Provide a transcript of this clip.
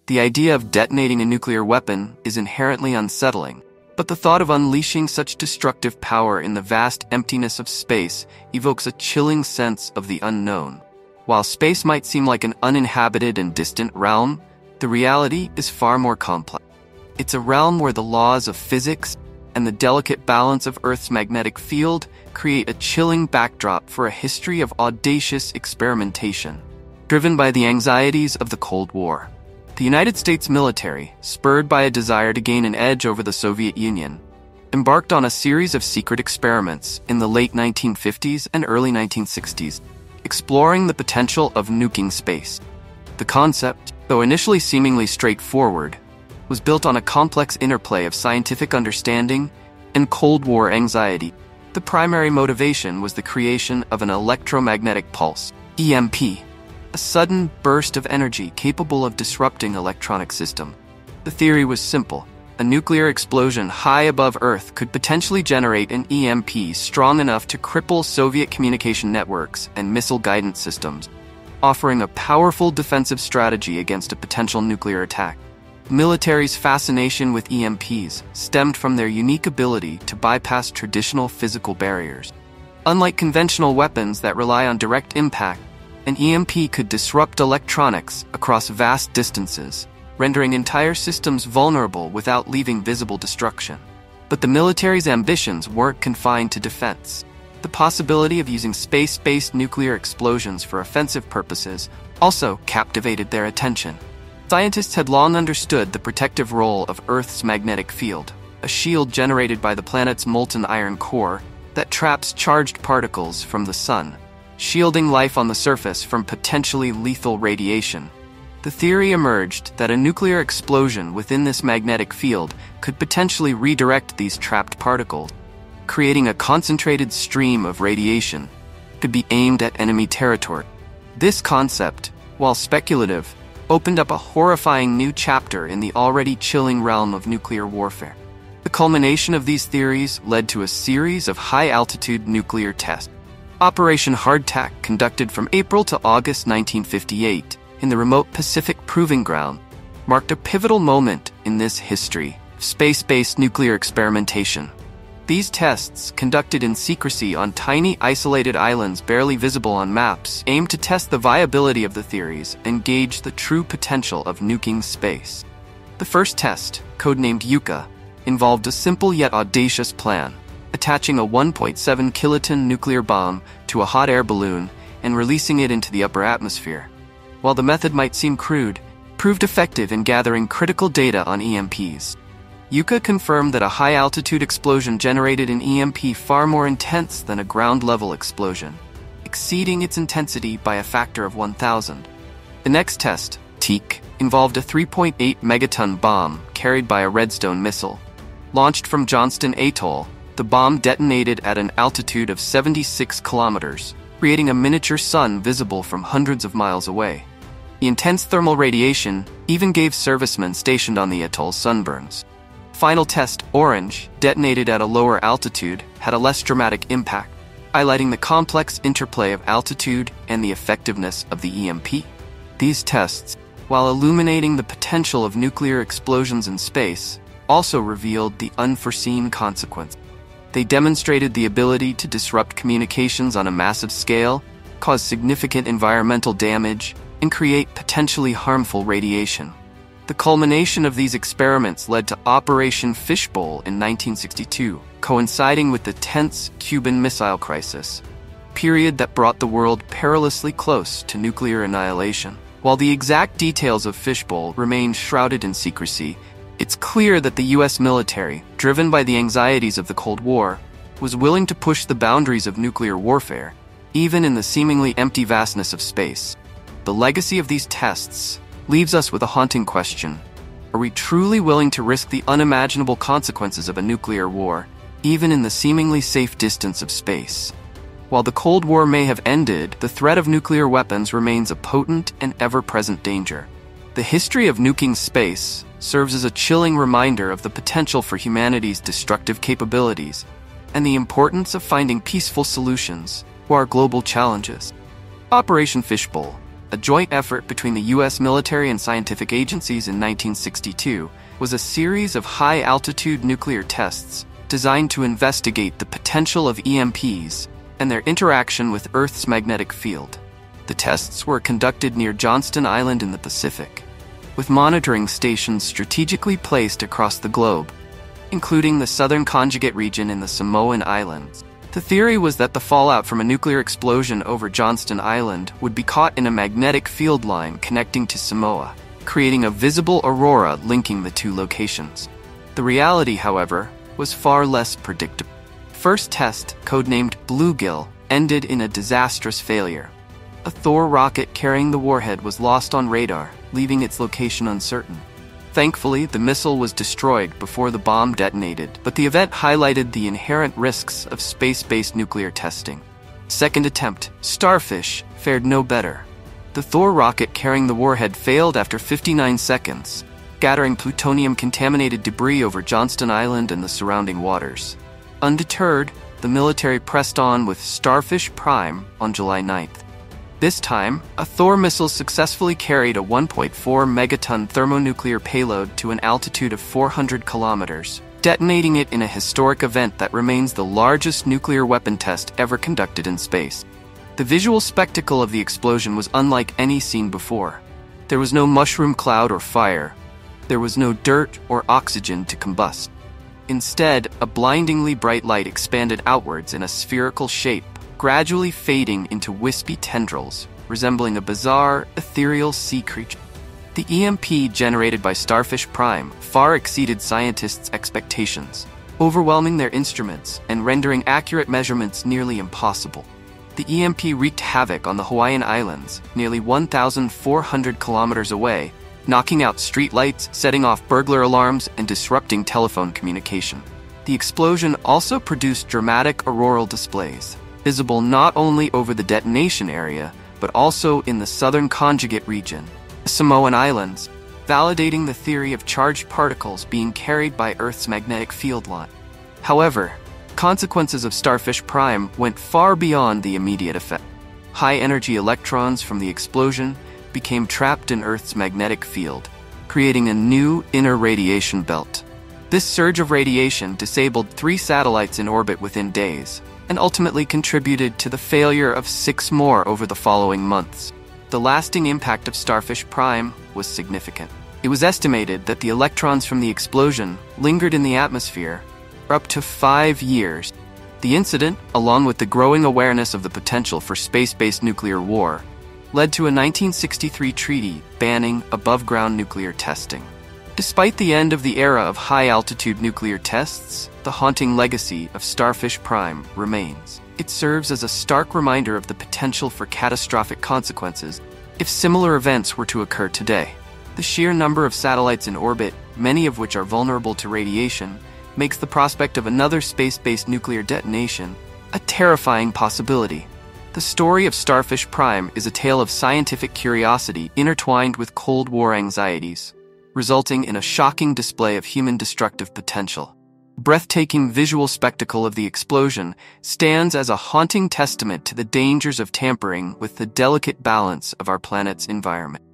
The idea of detonating a nuclear weapon is inherently unsettling, but the thought of unleashing such destructive power in the vast emptiness of space evokes a chilling sense of the unknown. While space might seem like an uninhabited and distant realm, the reality is far more complex. It's a realm where the laws of physics and the delicate balance of Earth's magnetic field create a chilling backdrop for a history of audacious experimentation. Driven by the anxieties of the Cold War, the United States military, spurred by a desire to gain an edge over the Soviet Union, embarked on a series of secret experiments in the late 1950s and early 1960s, exploring the potential of nuking space. The concept, though initially seemingly straightforward, was built on a complex interplay of scientific understanding and Cold War anxiety. The primary motivation was the creation of an electromagnetic pulse, EMP, a sudden burst of energy capable of disrupting electronic systems. The theory was simple. A nuclear explosion high above Earth could potentially generate an EMP strong enough to cripple Soviet communication networks and missile guidance systems, offering a powerful defensive strategy against a potential nuclear attack. The military's fascination with EMPs stemmed from their unique ability to bypass traditional physical barriers. Unlike conventional weapons that rely on direct impact, an EMP could disrupt electronics across vast distances, rendering entire systems vulnerable without leaving visible destruction. But the military's ambitions weren't confined to defense. The possibility of using space-based nuclear explosions for offensive purposes also captivated their attention. Scientists had long understood the protective role of Earth's magnetic field, a shield generated by the planet's molten iron core that traps charged particles from the sun, shielding life on the surface from potentially lethal radiation. The theory emerged that a nuclear explosion within this magnetic field could potentially redirect these trapped particles, creating a concentrated stream of radiation that could be aimed at enemy territory. This concept, while speculative, opened up a horrifying new chapter in the already chilling realm of nuclear warfare. The culmination of these theories led to a series of high-altitude nuclear tests. Operation Hardtack, conducted from April to August 1958 in the remote Pacific Proving Ground, marked a pivotal moment in this history of space-based nuclear experimentation. These tests, conducted in secrecy on tiny isolated islands barely visible on maps, aimed to test the viability of the theories and gauge the true potential of nuking space. The first test, codenamed Yucca, involved a simple yet audacious plan: attaching a 1.7 kiloton nuclear bomb to a hot air balloon and releasing it into the upper atmosphere. While the method might seem crude, it proved effective in gathering critical data on EMPs. Yucca confirmed that a high-altitude explosion generated an EMP far more intense than a ground-level explosion, exceeding its intensity by a factor of 1,000. The next test, Teak, involved a 3.8 megaton bomb carried by a Redstone missile. Launched from Johnston Atoll, the bomb detonated at an altitude of 76 kilometers, creating a miniature sun visible from hundreds of miles away. The intense thermal radiation even gave servicemen stationed on the atoll sunburns. Final test, Orange, detonated at a lower altitude, had a less dramatic impact, highlighting the complex interplay of altitude and the effectiveness of the EMP. These tests, while illuminating the potential of nuclear explosions in space, also revealed the unforeseen consequences. They demonstrated the ability to disrupt communications on a massive scale, cause significant environmental damage, and create potentially harmful radiation. The culmination of these experiments led to Operation Fishbowl in 1962, coinciding with the tense Cuban Missile Crisis, a period that brought the world perilously close to nuclear annihilation. While the exact details of Fishbowl remain shrouded in secrecy, it's clear that the U.S. military, driven by the anxieties of the Cold War, was willing to push the boundaries of nuclear warfare, even in the seemingly empty vastness of space. The legacy of these tests leaves us with a haunting question. Are we truly willing to risk the unimaginable consequences of a nuclear war, even in the seemingly safe distance of space? While the Cold War may have ended, the threat of nuclear weapons remains a potent and ever-present danger. The history of nuking space serves as a chilling reminder of the potential for humanity's destructive capabilities and the importance of finding peaceful solutions to our global challenges. Operation Fishbowl, a joint effort between the U.S. military and scientific agencies in 1962, was a series of high-altitude nuclear tests designed to investigate the potential of EMPs and their interaction with Earth's magnetic field. The tests were conducted near Johnston Island in the Pacific, with monitoring stations strategically placed across the globe, including the southern conjugate region in the Samoan Islands. The theory was that the fallout from a nuclear explosion over Johnston Island would be caught in a magnetic field line connecting to Samoa, creating a visible aurora linking the two locations. The reality, however, was far less predictable. First test, codenamed Bluegill, ended in a disastrous failure. A Thor rocket carrying the warhead was lost on radar, leaving its location uncertain. Thankfully, the missile was destroyed before the bomb detonated, but the event highlighted the inherent risks of space-based nuclear testing. Second attempt, Starfish, fared no better. The Thor rocket carrying the warhead failed after 59 seconds, scattering plutonium-contaminated debris over Johnston Island and the surrounding waters. Undeterred, the military pressed on with Starfish Prime on July 9th. This time, a Thor missile successfully carried a 1.4 megaton thermonuclear payload to an altitude of 400 kilometers, detonating it in a historic event that remains the largest nuclear weapon test ever conducted in space. The visual spectacle of the explosion was unlike any seen before. There was no mushroom cloud or fire. There was no dirt or oxygen to combust. Instead, a blindingly bright light expanded outwards in a spherical shape, gradually fading into wispy tendrils, resembling a bizarre, ethereal sea creature. The EMP generated by Starfish Prime far exceeded scientists' expectations, overwhelming their instruments and rendering accurate measurements nearly impossible. The EMP wreaked havoc on the Hawaiian Islands, nearly 1,400 kilometers away, knocking out street lights, setting off burglar alarms, and disrupting telephone communication. The explosion also produced dramatic auroral displays, visible not only over the detonation area, but also in the southern conjugate region, the Samoan Islands, validating the theory of charged particles being carried by Earth's magnetic field line. However, consequences of Starfish Prime went far beyond the immediate effect. High-energy electrons from the explosion became trapped in Earth's magnetic field, creating a new inner radiation belt. This surge of radiation disabled 3 satellites in orbit within days, and ultimately contributed to the failure of 6 more over the following months. The lasting impact of Starfish Prime was significant. It was estimated that the electrons from the explosion lingered in the atmosphere for up to 5 years. The incident, along with the growing awareness of the potential for space-based nuclear war, led to a 1963 treaty banning above-ground nuclear testing. Despite the end of the era of high-altitude nuclear tests, the haunting legacy of Starfish Prime remains. It serves as a stark reminder of the potential for catastrophic consequences if similar events were to occur today. The sheer number of satellites in orbit, many of which are vulnerable to radiation, makes the prospect of another space-based nuclear detonation a terrifying possibility. The story of Starfish Prime is a tale of scientific curiosity intertwined with Cold War anxieties, resulting in a shocking display of human destructive potential. The breathtaking visual spectacle of the explosion stands as a haunting testament to the dangers of tampering with the delicate balance of our planet's environment.